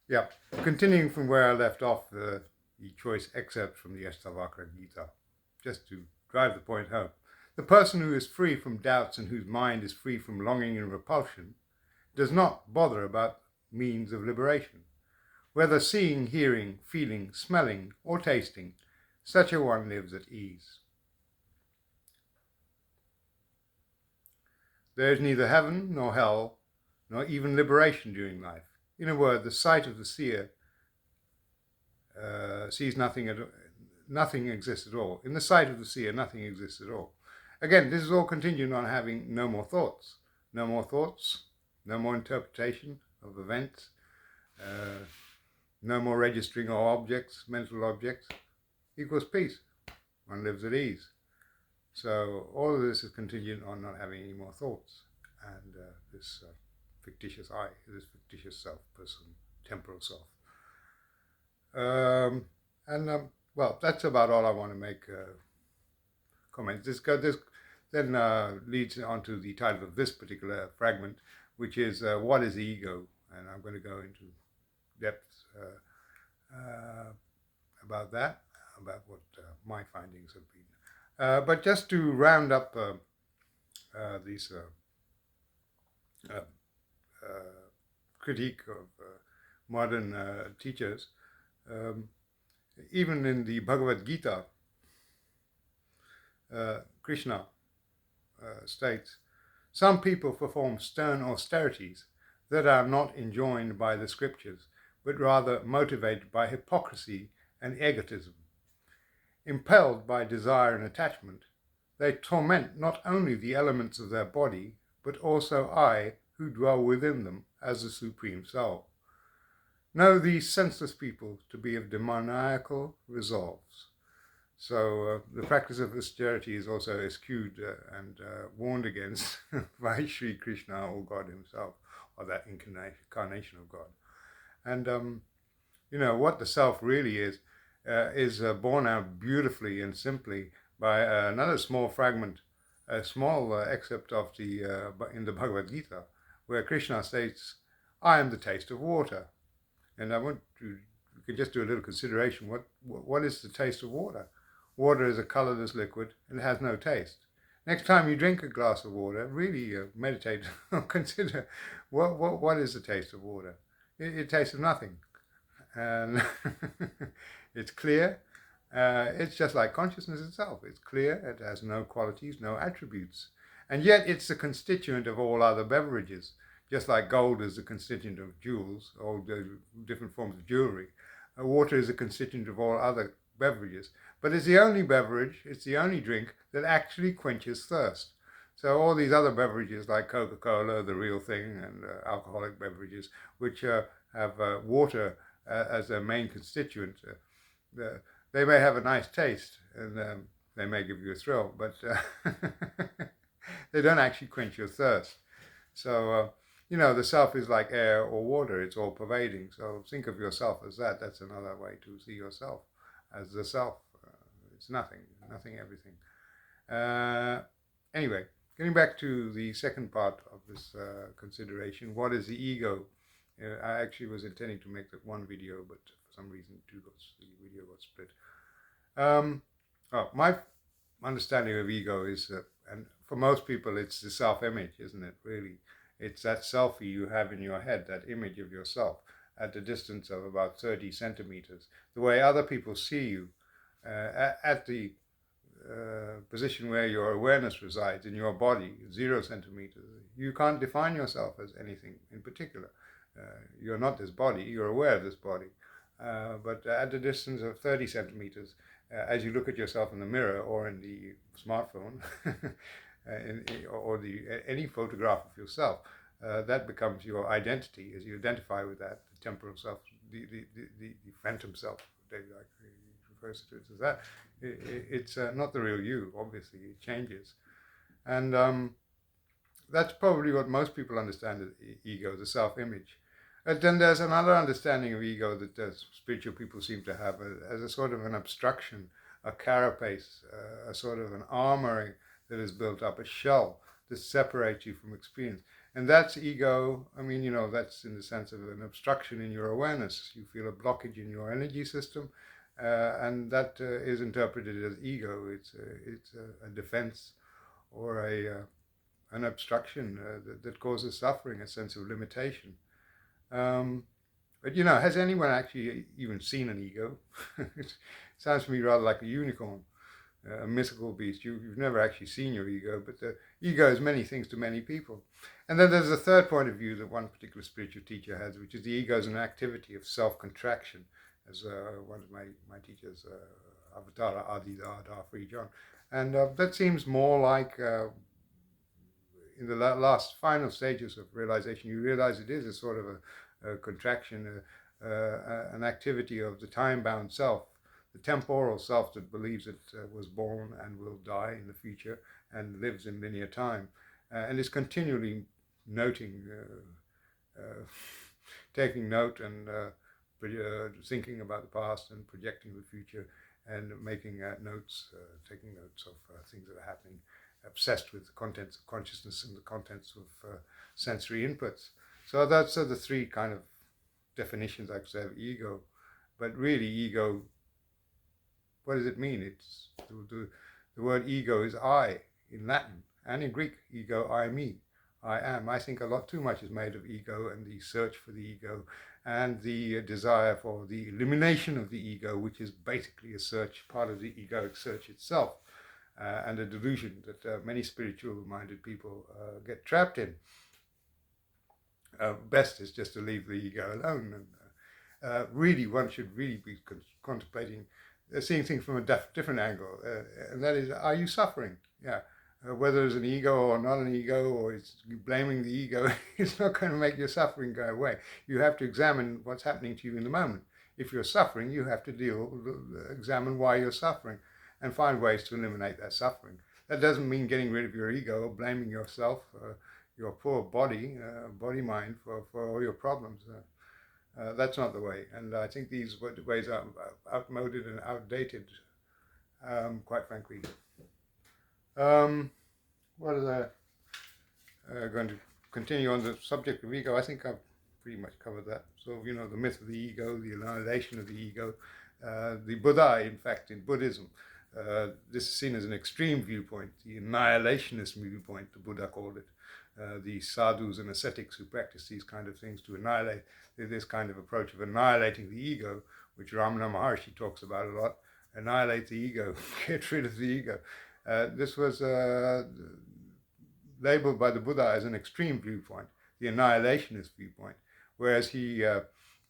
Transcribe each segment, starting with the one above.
Yeah, continuing from where I left off, the choice excerpt from the Bhagavad Gita, just to drive the point home. The person who is free from doubts and whose mind is free from longing and repulsion does not bother about means of liberation. Whether seeing, hearing, feeling, smelling, or tasting, such a one lives at ease. There is neither heaven nor hell, nor even liberation during life. In a word, the sight of the seer sees nothing exists at all. In the sight of the seer, nothing exists at all. Again, this is all contingent on having no more thoughts. No more thoughts, no more interpretation of events, no more registering of objects, mental objects, equals peace. One lives at ease. So all of this is contingent on not having any more thoughts. And this fictitious I, this fictitious self, person, temporal self. Well, that's about all I want to make comments. This then leads on to the title of this particular fragment, which is What is the Ego? And I'm going to go into depth about that, about what my findings have been. But just to round up these critique of modern teachers, even in the Bhagavad Gita, Krishna states, some people perform stern austerities that are not enjoined by the scriptures, but rather motivated by hypocrisy and egotism. Impelled by desire and attachment, they torment not only the elements of their body, but also I, who dwell within them as the Supreme Soul. Know these senseless people to be of demoniacal resolves. So the practice of austerity is also eschewed and warned against by Sri Krishna or God himself, or that incarnation of God. And what the self really is borne out beautifully and simply by another small fragment, a small excerpt of in the Bhagavad Gita, where Krishna states, I am the taste of water. And I want to, we could just do a little consideration. What is the taste of water? Water is a colorless liquid and it has no taste. Next time you drink a glass of water, really meditate or consider what is the taste of water. It tastes of nothing. And it's clear. It's just like consciousness itself. It's clear. It has no qualities, no attributes. And yet it's the constituent of all other beverages. Just like gold is the constituent of jewels, all the different forms of jewelry. Water is a constituent of all other beverages. But it's the only beverage, it's the only drink that actually quenches thirst. So all these other beverages like Coca-Cola, the real thing, and alcoholic beverages, which have water as their main constituent, they may have a nice taste and they may give you a thrill, but they don't actually quench your thirst. So, the self is like air or water. It's all pervading. So think of yourself as that. That's another way to see yourself, as the self. It's nothing, everything. Anyway, getting back to the second part of this consideration, what is the ego? I actually was intending to make that one video, but for some reason the video got split. My understanding of ego is, and for most people, it's the self-image, isn't it, really? It's that selfie you have in your head, that image of yourself at the distance of about 30 centimeters. The way other people see you at the position where your awareness resides in your body, 0 centimeters. You can't define yourself as anything in particular. You're not this body, you're aware of this body. But at the distance of 30 centimeters, as you look at yourself in the mirror or in the smartphone, or any photograph of yourself, that becomes your identity as you identify with that, the temporal self, the phantom self, David refers to it as that. It's not the real you, obviously, it changes. And that's probably what most people understand as ego, the self-image. Then there's another understanding of ego that spiritual people seem to have as a sort of an obstruction, a carapace, a sort of an armoring that is built up, a shell that separates you from experience. And that's ego. I mean, that's in the sense of an obstruction in your awareness. You feel a blockage in your energy system, and that is interpreted as ego. It's a defense or an obstruction that causes suffering, a sense of limitation. But has anyone actually even seen an ego? It sounds to me rather like a unicorn, a mythical beast. You've never actually seen your ego, but the ego is many things to many people. And then there's a third point of view that one particular spiritual teacher has, which is the ego is an activity of self-contraction, as one of my teachers, Avatara Adidada Free John. And that seems more like in the last final stages of realization, you realize it is a sort of a contraction, an activity of the time-bound self, the temporal self that believes it was born and will die in the future and lives in linear time, and is continually noting, taking note and thinking about the past and projecting the future and making notes, taking notes of things that are happening, obsessed with the contents of consciousness and the contents of sensory inputs. So that's the three kind of definitions I could say of ego. But really, ego, what does it mean? It's the word ego is I in Latin, and in Greek, ego, I, me, I am. I think a lot too much is made of ego and the search for the ego and the desire for the elimination of the ego, which is basically a search, part of the egoic search itself, and a delusion that many spiritual-minded people get trapped in. Best is just to leave the ego alone. And really, one should really be contemplating, seeing things from a different angle. And that is, are you suffering? Yeah. Whether it's an ego or not an ego, or it's blaming the ego, it's not going to make your suffering go away. You have to examine what's happening to you in the moment. If you're suffering, you have to examine why you're suffering and find ways to eliminate that suffering. That doesn't mean getting rid of your ego or blaming yourself, your poor body, mind for all your problems. That's not the way. And I think these ways are outmoded and outdated, quite frankly. What is that? Going to continue on the subject of ego. I think I've pretty much covered that. So, the myth of the ego, the annihilation of the ego. The Buddha, in fact, in Buddhism, this is seen as an extreme viewpoint, the annihilationist viewpoint, the Buddha called it. The sadhus and ascetics who practice these kind of things to annihilate, this kind of approach of annihilating the ego, which Ramana Maharshi talks about a lot. Annihilate the ego, get rid of the ego. This was labeled by the Buddha as an extreme viewpoint, the annihilationist viewpoint, whereas he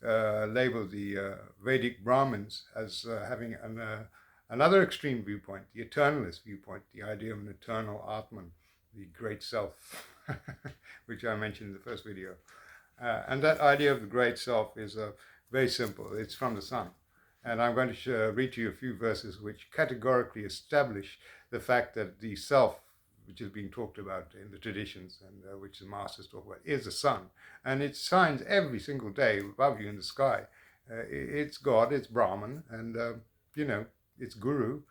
labeled the Vedic Brahmins as having another extreme viewpoint, the eternalist viewpoint, the idea of an eternal Atman, the great self, which I mentioned in the first video. And that idea of the great self is very simple. It's from the sun. And I'm going to read to you a few verses which categorically establish the fact that the self, which is being talked about in the traditions and which the masters talk about, is the sun. And it shines every single day above you in the sky. It's God, it's Brahman, and, it's Guru.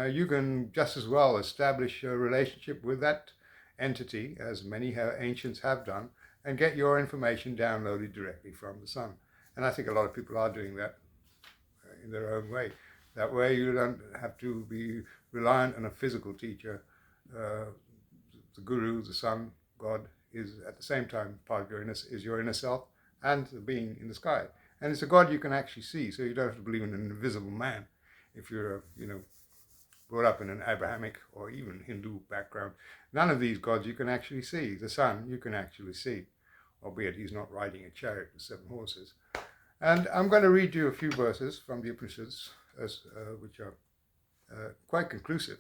You can just as well establish a relationship with that entity, as many ancients have done, and get your information downloaded directly from the sun. And I think a lot of people are doing that in their own way. That way you don't have to be reliant on a physical teacher. The Guru, the Sun, God, is at the same time part of your inner self and the being in the sky. And it's a God you can actually see, so you don't have to believe in an invisible man. If you're, brought up in an Abrahamic or even Hindu background, none of these gods you can actually see. The sun you can actually see, albeit he's not riding a chariot with 7 horses. And I'm going to read you a few verses from the Upanishads, which are quite conclusive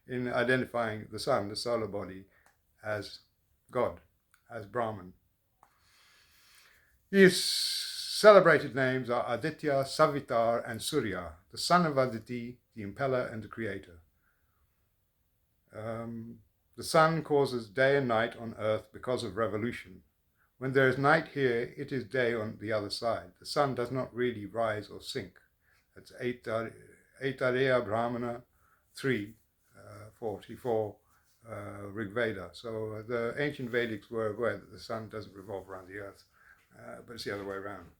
in identifying the sun, the solar body, as God, as Brahman. His celebrated names are Aditya, Savitar, and Surya, the son of Aditi, the impeller and the creator. The sun causes day and night on earth because of revolution. When there is night here, it is day on the other side. The sun does not really rise or sink. That's Taittireya Brahmana 3, 44, Rig Veda. So the ancient Vedics were aware that the sun doesn't revolve around the earth, but it's the other way around.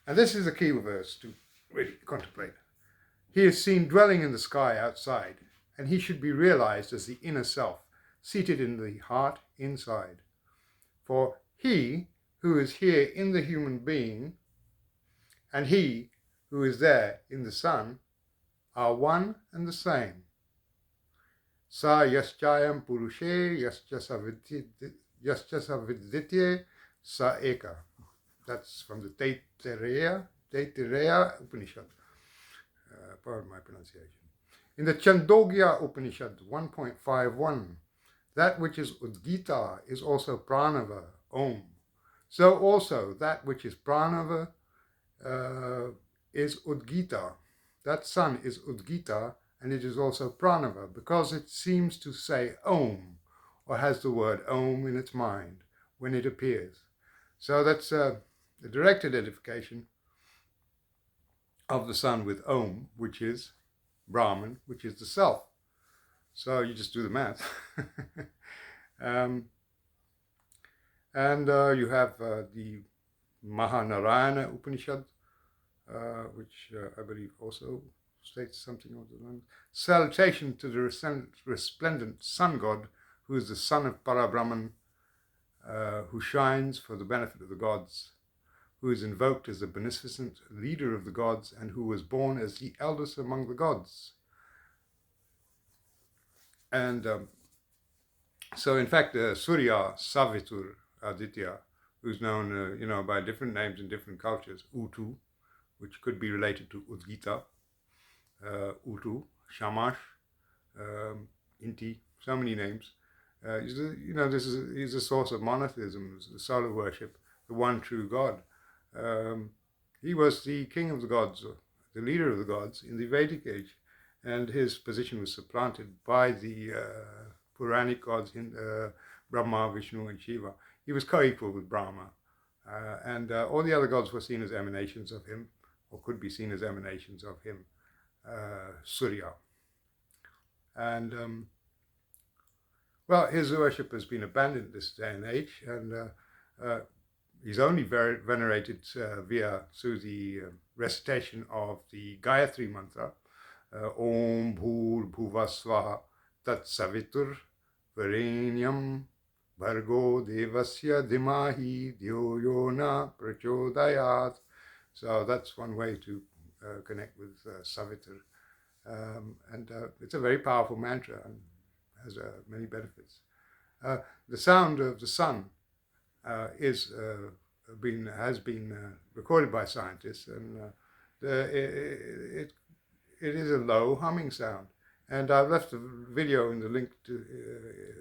And this is a key verse to really contemplate. He is seen dwelling in the sky outside, and he should be realized as the inner self, seated in the heart inside. For he who is here in the human being and he who is there in the sun are one and the same. Sa yascayam purushe yaschasavaditye sa ekah. That's from the Taittireya Upanishad. Pardon my pronunciation. In the Chandogya Upanishad 1.51, that which is Udgita is also Pranava, Om. So also that which is Pranava is Udgita. That sun is Udgita, and it is also Pranava, because it seems to say Om, or has the word Om in its mind when it appears. So that's the direct identification of the sun with Om, which is Brahman, which is the self. So you just do the math. And you have the Mahanarayana Upanishad, which I believe also states something of the line. Salutation to the resplendent sun god, who is the son of Parabrahman, who shines for the benefit of the gods, who is invoked as the beneficent leader of the gods, and who was born as the eldest among the gods. And so, in fact, Surya Savitur Aditya, who's known, by different names in different cultures, Utu, which could be related to Udgita, Utu, Shamash, Inti, so many names. He's a source of monotheism, the solar worship, the one true God. He was the king of the gods, the leader of the gods in the Vedic age, and his position was supplanted by the Puranic gods, Brahma, Vishnu, and Shiva. He was co-equal with Brahma, and all the other gods were seen as emanations of him, or could be seen as emanations of him, Surya. And well, his worship has been abandoned this day and age, and he's only venerated through the recitation of the Gayatri mantra, Om Bhur Bhuva Swaha Tat Savitur Varenyam Bhargo Devasya Dhimahi Dhyo Yona Prachodayat. So that's one way to connect with Savitur. And it's a very powerful mantra and has many benefits. The sound of the sun has been recorded by scientists, and it is a low humming sound. And I've left a video in the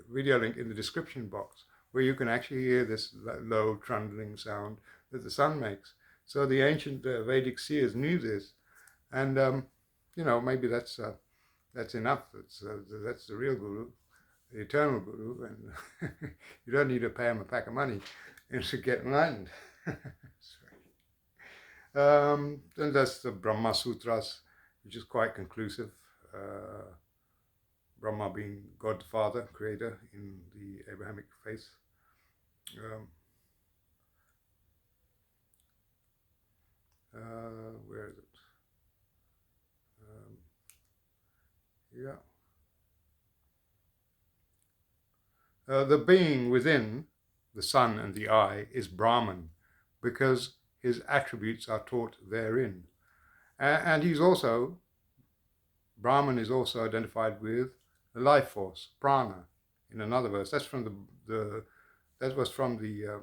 video link in the description box, where you can actually hear this low trundling sound that the sun makes. So the ancient Vedic seers knew this, and maybe that's enough. That's the real guru, the eternal guru, and you don't need to pay him a pack of money to get enlightened. And that's the Brahma Sutras, which is quite conclusive. Brahma being God the Father, creator in the Abrahamic faith. Where is it? The being within the sun and the eye is Brahman, because his attributes are taught therein. And Brahman is also identified with the life force, prana, in another verse. That's from that was from the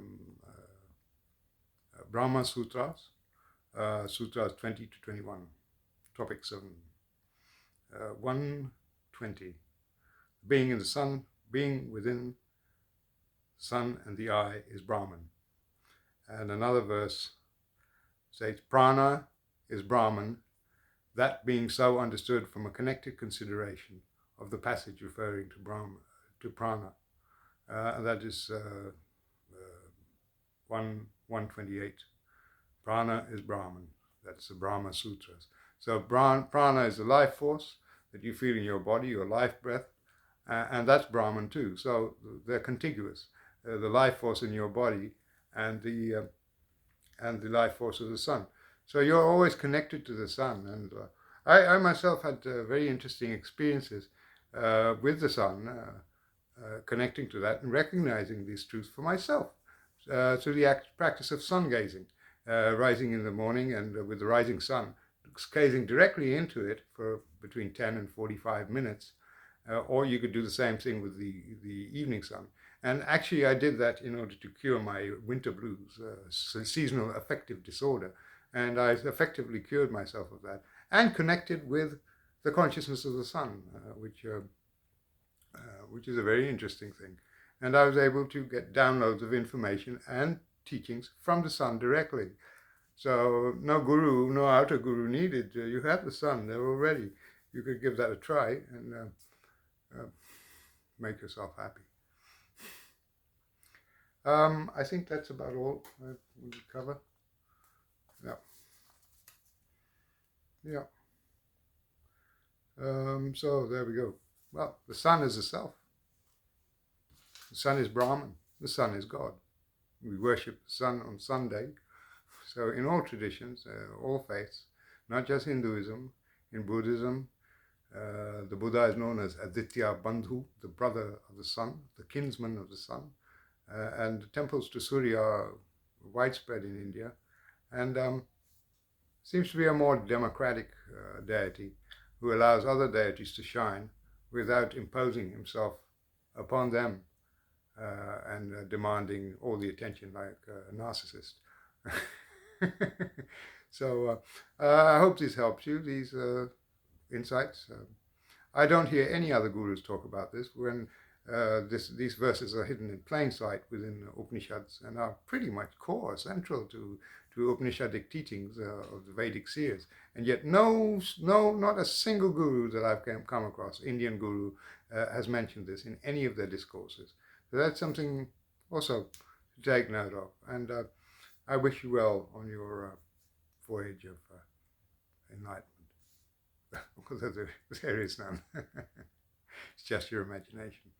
Brahma Sutras, Sutras 20 to 21, topic 7. 120. Being in the sun, being within the sun and the eye is Brahman. And another verse states, prana is Brahman, that being so understood from a connected consideration of the passage referring to prana. That is 128. Prana is Brahman. That's the Brahma Sutras. So prana is the life force that you feel in your body, your life breath, and that's Brahman too. So they're contiguous. The life force in your body and the life force of the sun. So you're always connected to the sun. And I myself had very interesting experiences with the sun, connecting to that and recognizing these truths for myself through the practice of sun gazing, rising in the morning and with the rising sun, gazing directly into it for between 10 and 45 minutes. Or you could do the same thing with the evening sun. And actually, I did that in order to cure my winter blues, seasonal affective disorder. And I effectively cured myself of that and connected with the consciousness of the sun, which is a very interesting thing. And I was able to get downloads of information and teachings from the sun directly. So no guru, no outer guru needed. You have the sun there already. You could give that a try and make yourself happy. I think that's about all I will cover. Yeah. Yeah. So there we go. Well, the sun is the self. The sun is Brahman. The sun is God. We worship the sun on Sunday. So in all traditions, all faiths, not just Hinduism, in Buddhism, the Buddha is known as Aditya Bandhu, the brother of the sun, the kinsman of the sun. And temples to Surya are widespread in India. And seems to be a more democratic deity who allows other deities to shine without imposing himself upon them and demanding all the attention like a narcissist. So I hope this helps you, these insights. I don't hear any other gurus talk about this when these verses are hidden in plain sight within the Upanishads and are pretty much core, central to Upanishadic teachings of the Vedic seers. And yet not a single guru that I've come across, Indian guru, has mentioned this in any of their discourses. So that's something also to take note of. And I wish you well on your voyage of enlightenment. Although there is none. It's just your imagination.